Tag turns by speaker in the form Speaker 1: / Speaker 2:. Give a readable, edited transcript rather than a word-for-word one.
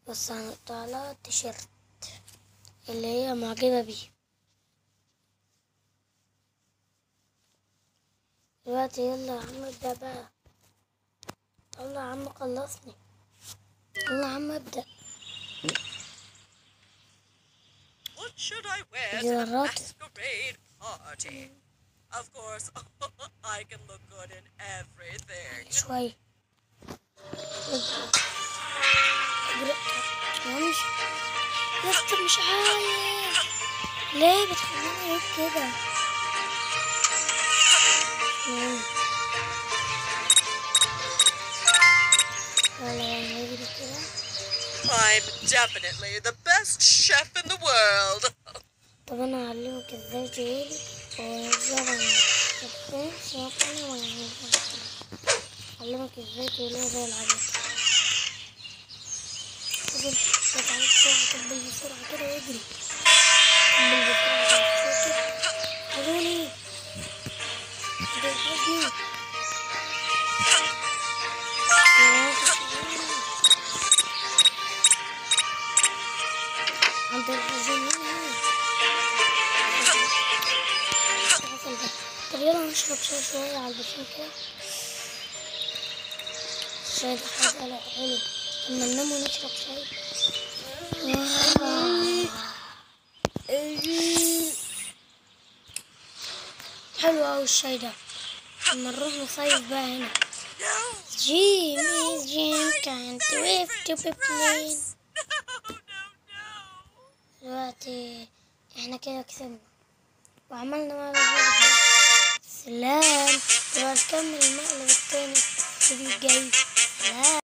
Speaker 1: بس هنقطع لها التيشيرت اللي هي معجبة بيه. دلوقتي يلا يا عم ابدأ بقى. يلا يا عم خلصني. يلا يا عم ابدأ.
Speaker 2: What should I wear
Speaker 1: دي
Speaker 2: to the
Speaker 1: ورات
Speaker 2: masquerade party? Of course, I can look good in everything.
Speaker 1: شوية. مش يا اسطى مش عايز. ليه بتخليني اقول كده؟ يلا نجري كده.
Speaker 2: I'm definitely the best chef in the world.
Speaker 1: طب انا هعلمك ازاي تقولي هعلمك ازاي تقوليها زي العبيط. اجري تعالى بسرعة، كمل بسرعة كده واجري. كمل بسرعة شاطر. خدوني بالحجي. عند الحجي. طب يلا نشرب شاي شوية على البسين كده. الشاي ده حاجة حلو. لما ننام ونشرب شاي. حلو أوي الشاي ده. لما نروح نصيف بقى هنا. جيم كانت ويف تو بي بلين. دلوقتي احنا كده كسبنا وعملنا مقلب واحد. سلام. يبقى نكمل المقلب التاني في الفيديو الجاي. سلام.